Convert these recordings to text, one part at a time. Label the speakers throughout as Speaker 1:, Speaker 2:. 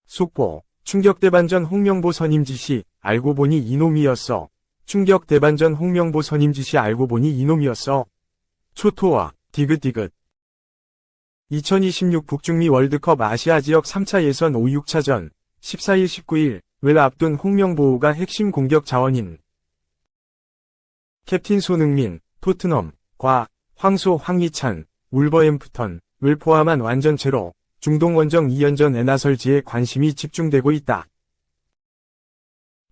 Speaker 1: 속보, 충격대반전 홍명보 선임지시, 알고 보니 이놈이었어. 충격대반전 홍명보 선임지시 알고 보니 이놈이었어. 초토화, 디귿디귿. 2026 북중미 월드컵 아시아 지역 3차 예선 5, 6차전, 14일 19일을 앞둔 홍명보가 핵심 공격 자원인 캡틴 손흥민, 토트넘, 황소 황희찬, 울버햄프턴을 포함한 완전체로 중동 원정 2연전에 나설지에 관심이 집중되고 있다.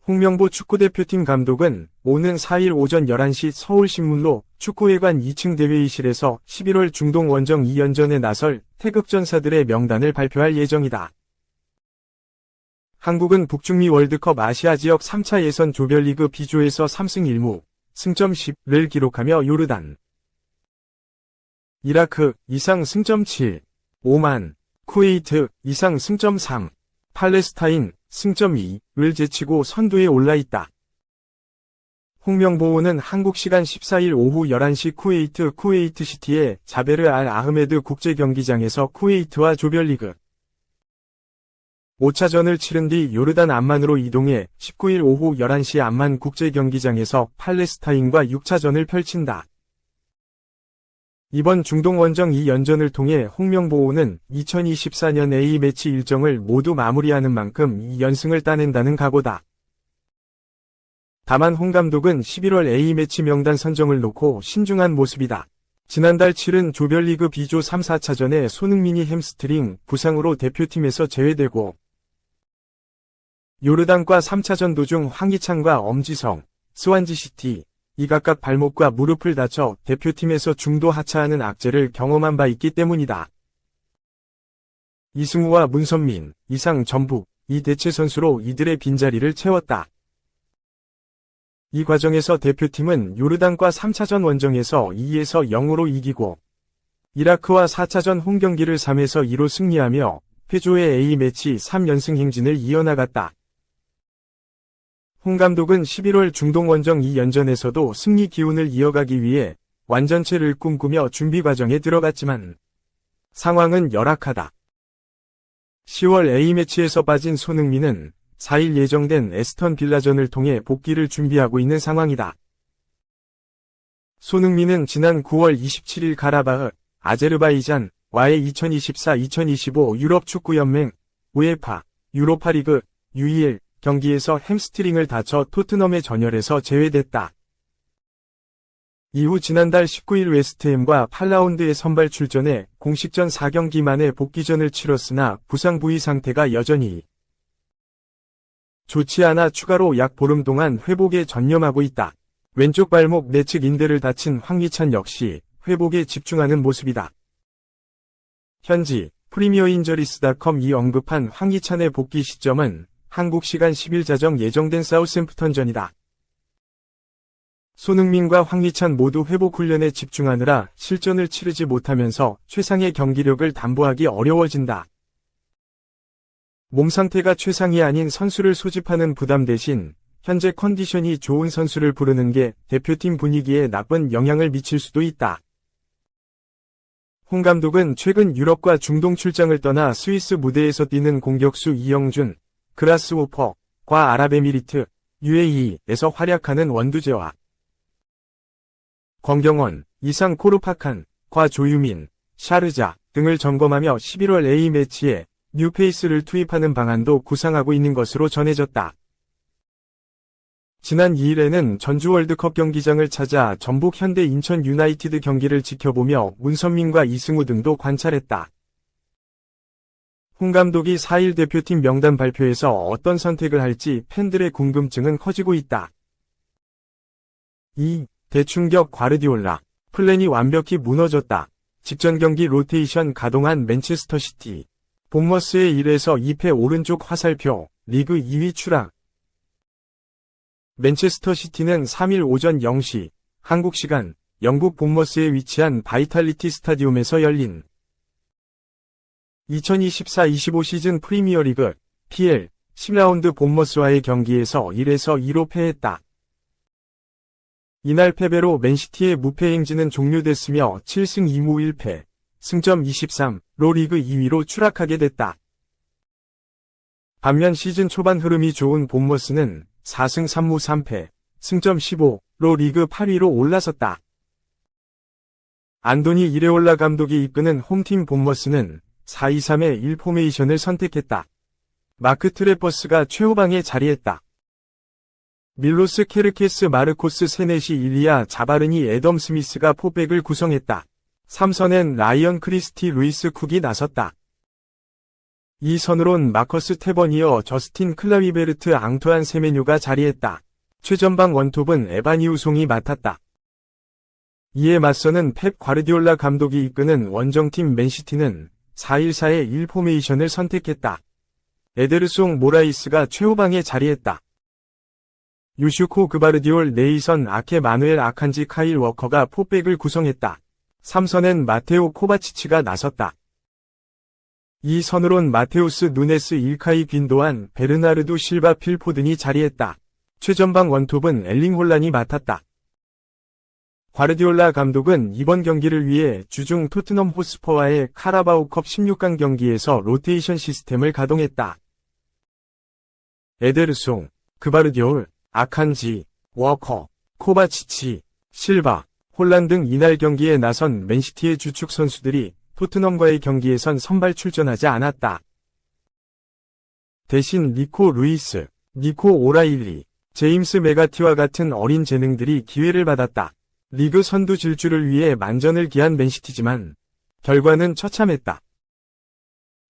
Speaker 1: 홍명보 축구대표팀 감독은 오는 4일 오전 11시 서울신문로 축구회관 2층 대회의실에서 11월 중동 원정 2연전에 나설 태극전사들의 명단을 발표할 예정이다. 한국은 북중미 월드컵 아시아 지역 3차 예선 조별리그 B조에서 3승 1무, 승점 10를 기록하며 요르단, 이라크, 이상 승점 7, 오만, 쿠웨이트, 이상 승점 3, 팔레스타인, 승점 2를 제치고 선두에 올라있다. 홍명보는 한국 시간 14일 오후 11시 쿠웨이트시티의 자베르 알 아흐메드 국제경기장에서 쿠웨이트와 조별리그 5차전을 치른 뒤 요르단 암만으로 이동해 19일 오후 11시 암만 국제경기장에서 팔레스타인과 6차전을 펼친다. 이번 중동 원정 2연전을 통해 홍명보는 2024년 A매치 일정을 모두 마무리하는 만큼 2연승을 따낸다는 각오다. 다만 홍 감독은 11월 A매치 명단 선정을 놓고 신중한 모습이다. 지난달 치른 조별리그 B조 3, 4차전에 손흥민이 햄스트링 부상으로 대표팀에서 제외되고 요르단과 3차전 도중 황희찬과 엄지성, 스완지시티, 이 각각 발목과 무릎을 다쳐 대표팀에서 중도 하차하는 악재를 경험한 바 있기 때문이다. 이승우와 문선민, 이상 전북, 이 대체 선수로 이들의 빈자리를 채웠다. 이 과정에서 대표팀은 요르단과 3차전 원정에서 2에서 0으로 이기고 이라크와 4차전 홈경기를 3에서 2로 승리하며 패조의 A매치 3연승 행진을 이어나갔다. 홍 감독은 11월 중동 원정 2연전에서도 승리 기운을 이어가기 위해 완전체를 꿈꾸며 준비 과정에 들어갔지만 상황은 열악하다. 10월 A매치에서 빠진 손흥민은 4일 예정된 에스턴 빌라전을 통해 복귀를 준비하고 있는 상황이다. 손흥민은 지난 9월 27일 가라바흐, 아제르바이잔과의 2024-2025 유럽축구연맹, 우에파, 유로파리그, UEL 경기에서 햄스트링을 다쳐 토트넘의 전열에서 제외됐다. 이후 지난달 19일 웨스트햄과 8라운드에 선발 출전해 공식전 4경기 만에 복귀전을 치렀으나 부상 부위 상태가 여전히 좋지 않아 추가로 약 보름 동안 회복에 전념하고 있다. 왼쪽 발목 내측 인대를 다친 황희찬 역시 회복에 집중하는 모습이다. 현지 프리미어인저리스.com이 언급한 황희찬의 복귀 시점은 한국 시간 10일 자정 예정된 사우샘프턴전이다. 손흥민과 황희찬 모두 회복 훈련에 집중하느라 실전을 치르지 못하면서 최상의 경기력을 담보하기 어려워진다. 몸 상태가 최상이 아닌 선수를 소집하는 부담 대신 현재 컨디션이 좋은 선수를 부르는 게 대표팀 분위기에 나쁜 영향을 미칠 수도 있다. 홍 감독은 최근 유럽과 중동 출장을 떠나 스위스 무대에서 뛰는 공격수 이영준, 그라스호퍼과 아랍에미리트, UAE에서 활약하는 원두재와 권경원, 이상 코르파칸과 조유민, 샤르자 등을 점검하며 11월 A매치에 뉴페이스를 투입하는 방안도 구상하고 있는 것으로 전해졌다. 지난 2일에는 전주 월드컵 경기장을 찾아 전북 현대 인천 유나이티드 경기를 지켜보며 문선민과 이승우 등도 관찰했다. 홍 감독이 4일 대표팀 명단 발표에서 어떤 선택을 할지 팬들의 궁금증은 커지고 있다. 2. 대충격 과르디올라. 플랜이 완벽히 무너졌다. 직전 경기 로테이션 가동한 맨체스터 시티. 본머스의 1에서 2패 오른쪽 화살표, 리그 2위 추락. 맨체스터 시티는 3일 오전 0시, 한국 시간, 영국 본머스에 위치한 바이탈리티 스타디움에서 열린 2024-25 시즌 프리미어리그, PL, 10라운드 본머스와의 경기에서 1에서 2로 패했다. 이날 패배로 맨시티의 무패 행진은 종료됐으며 7승 2무 1패, 승점 23로 리그 2위로 추락하게 됐다. 반면 시즌 초반 흐름이 좋은 본머스는 4승 3무 3패, 승점 15로 리그 8위로 올라섰다. 안도니 이레올라 감독이 이끄는 홈팀 본머스는 4-2-3의 1 포메이션을 선택했다. 마크 트레퍼스가 최후방에 자리했다. 밀로스 케르케스 마르코스 세네시 일리아 자바르니 애덤 스미스가 포백을 구성했다. 3선엔 라이언 크리스티 루이스 쿡이 나섰다. 2선으론 마커스 테버니어 저스틴 클라위베르트 앙투안 세메뉴가 자리했다. 최전방 원톱은 에바니 우송이 맡았다. 이에 맞서는 펩 과르디올라 감독이 이끄는 원정팀 맨시티는 4-1-4의 1 포메이션을 선택했다. 에데르송 모라이스가 최후방에 자리했다. 유슈코 그바르디올 네이선 아케 마누엘 아칸지 카일 워커가 포백을 구성했다. 3선엔 마테오 코바치치가 나섰다. 2선으론 마테우스 누네스 일카이 빈도안 베르나르도 실바 필포든이 자리했다. 최전방 원톱은 엘링 홀란이 맡았다. 과르디올라 감독은 이번 경기를 위해 주중 토트넘 호스퍼와의 카라바오컵 16강 경기에서 로테이션 시스템을 가동했다. 에데르송, 그바르디올, 아칸지, 워커, 코바치치, 실바, 홀란 등 이날 경기에 나선 맨시티의 주축 선수들이 토트넘과의 경기에선 선발 출전하지 않았다. 대신 니코 루이스, 니코 오라일리, 제임스 메가티와 같은 어린 재능들이 기회를 받았다. 리그 선두 질주를 위해 만전을 기한 맨시티지만 결과는 처참했다.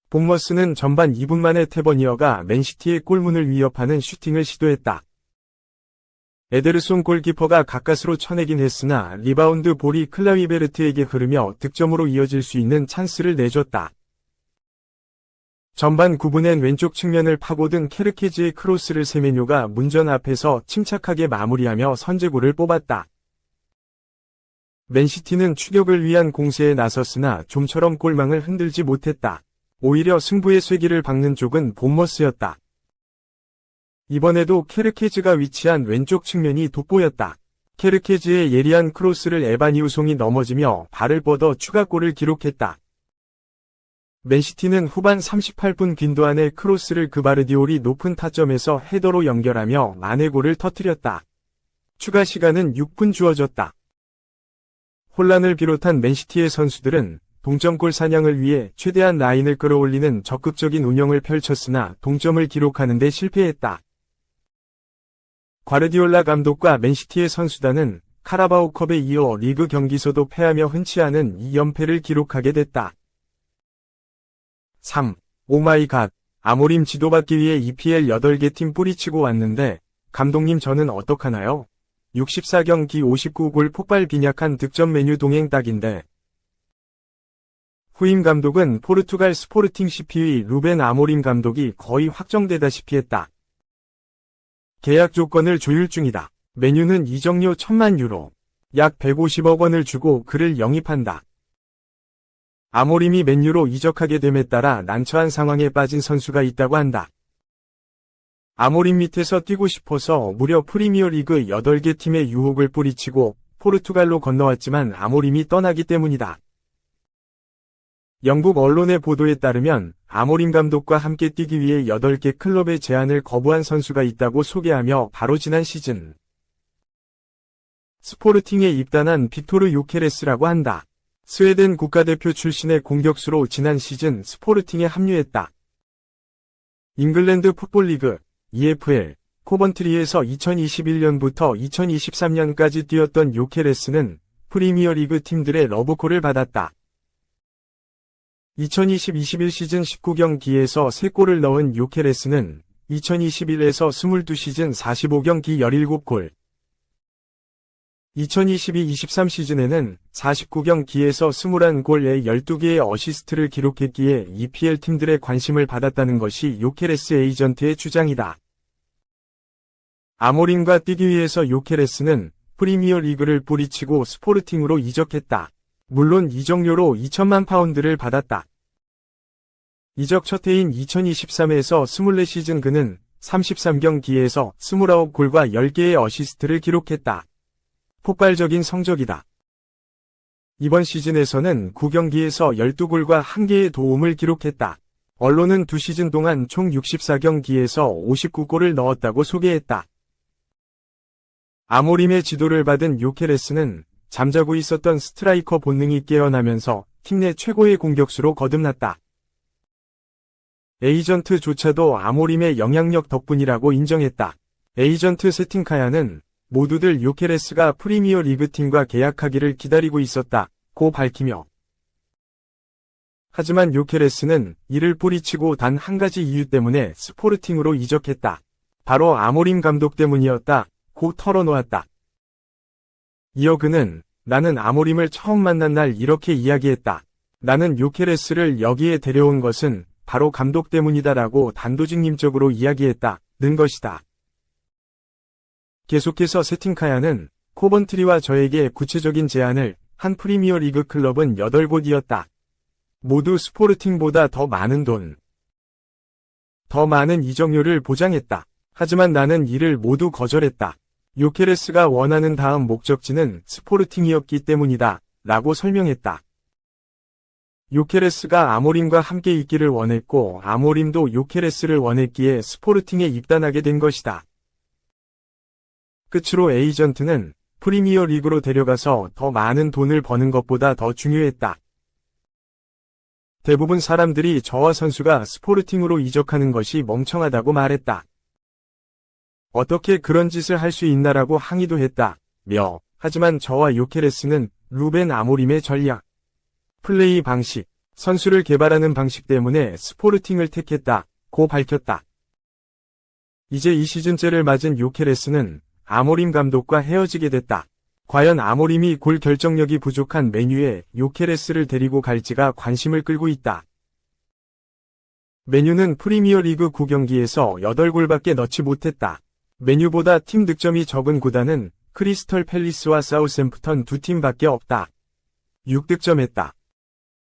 Speaker 1: 본머스는 전반 2분 만에 테버니어가 맨시티의 골문을 위협하는 슈팅을 시도했다. 에데르송 골키퍼가 가까스로 쳐내긴 했으나 리바운드 볼이 클라위베르트에게 흐르며 득점으로 이어질 수 있는 찬스를 내줬다. 전반 9분엔 왼쪽 측면을 파고든 케르케즈의 크로스를 세메뉴가 문전 앞에서 침착하게 마무리하며 선제골을 뽑았다. 맨시티는 추격을 위한 공세에 나섰으나 좀처럼 골망을 흔들지 못했다. 오히려 승부의 쐐기를 박는 쪽은 본머스였다. 이번에도 케르케즈가 위치한 왼쪽 측면이 돋보였다. 케르케즈의 예리한 크로스를 에바니 우송이 넘어지며 발을 뻗어 추가골을 기록했다. 맨시티는 후반 38분 빈도안의 크로스를 그바르디올이 높은 타점에서 헤더로 연결하며 만회골을 터뜨렸다. 추가 시간은 6분 주어졌다. 혼란을 비롯한 맨시티의 선수들은 동점골 사냥을 위해 최대한 라인을 끌어올리는 적극적인 운영을 펼쳤으나 동점을 기록하는 데 실패했다. 과르디올라 감독과 맨시티의 선수단은 카라바오컵에 이어 리그 경기에서도 패하며 흔치 않은 2연패를 기록하게 됐다. 3. 오마이갓, 아모림 지도받기 위해 EPL 8개 팀 뿌리치고 왔는데 감독님 저는 어떡하나요? 64경기 59골 폭발 빈약한 득점 메뉴 동행 딱인데. 후임 감독은 포르투갈 스포르팅 CP의 루벤 아모림 감독이 거의 확정되다시피 했다. 계약 조건을 조율 중이다. 메뉴는 이적료 1000만 유로, 약 150억 원을 주고 그를 영입한다. 아모림이 맨유로 이적하게 됨에 따라 난처한 상황에 빠진 선수가 있다고 한다. 아모림 밑에서 뛰고 싶어서 무려 프리미어리그 8개 팀의 유혹을 뿌리치고 포르투갈로 건너왔지만 아모림이 떠나기 때문이다. 영국 언론의 보도에 따르면 아모림 감독과 함께 뛰기 위해 8개 클럽의 제안을 거부한 선수가 있다고 소개하며 바로 지난 시즌 스포르팅에 입단한 빅토르 요케레스라고 한다. 스웨덴 국가대표 출신의 공격수로 지난 시즌 스포르팅에 합류했다. 잉글랜드 풋볼리그 EFL 코번트리에서 2021년부터 2023년까지 뛰었던 요케레스는 프리미어리그 팀들의 러브콜을 받았다. 2020-21 시즌 19경기에서 3골을 넣은 요케레스는 2021에서 22시즌 45경기 17골, 2022-23 시즌에는 49경기에서 21골에 12개의 어시스트를 기록했기에 EPL 팀들의 관심을 받았다는 것이 요케레스 에이전트의 주장이다. 아모림과 뛰기 위해서 요케레스는 프리미어 리그를 뿌리치고 스포르팅으로 이적했다. 물론 이적료로 2천만 파운드를 받았다. 이적 첫 해인 2023에서 24시즌 그는 33경기에서 29골과 10개의 어시스트를 기록했다. 폭발적인 성적이다. 이번 시즌에서는 9경기에서 12골과 1개의 도움을 기록했다. 언론은 2시즌 동안 총 64경기에서 59골을 넣었다고 소개했다. 아모림의 지도를 받은 요케레스는 잠자고 있었던 스트라이커 본능이 깨어나면서 팀 내 최고의 공격수로 거듭났다. 에이전트조차도 아모림의 영향력 덕분이라고 인정했다. 에이전트 세팅카야는 모두들 요케레스가 프리미어 리그 팀과 계약하기를 기다리고 있었다고 밝히며, 하지만 요케레스는 이를 뿌리치고 단 한 가지 이유 때문에 스포르팅으로 이적했다. 바로 아모림 감독 때문이었다고 털어놓았다. 이어 그는 나는 아모림을 처음 만난 날 이렇게 이야기했다. 나는 요케레스를 여기에 데려온 것은 바로 감독 때문이다라고 단도직입적으로 이야기했다는 것이다. 계속해서 세팅카야는 코번트리와 저에게 구체적인 제안을 한 프리미어 리그 클럽은 8곳이었다. 모두 스포르팅보다 더 많은 돈, 더 많은 이적료를 보장했다. 하지만 나는 이를 모두 거절했다. 요케레스가 원하는 다음 목적지는 스포르팅이었기 때문이다 라고 설명했다. 요케레스가 아모림과 함께 있기를 원했고 아모림도 요케레스를 원했기에 스포르팅에 입단하게 된 것이다. 끝으로 에이전트는 프리미어 리그로 데려가서 더 많은 돈을 버는 것보다 더 중요했다. 대부분 사람들이 저와 선수가 스포르팅으로 이적하는 것이 멍청하다고 말했다. 어떻게 그런 짓을 할 수 있나라고 항의도 했다며, 하지만 저와 요케레스는 루벤 아모림의 전략, 플레이 방식, 선수를 개발하는 방식 때문에 스포르팅을 택했다고 밝혔다. 이제 이 시즌째를 맞은 요케레스는 아모림 감독과 헤어지게 됐다. 과연 아모림이 골 결정력이 부족한 맨유에 요케레스를 데리고 갈지가 관심을 끌고 있다. 맨유는 프리미어 리그 9경기에서 8골밖에 넣지 못했다. 맨유보다 팀 득점이 적은 구단은 크리스털 팰리스와 사우샘프턴 두 팀밖에 없다. 6득점했다.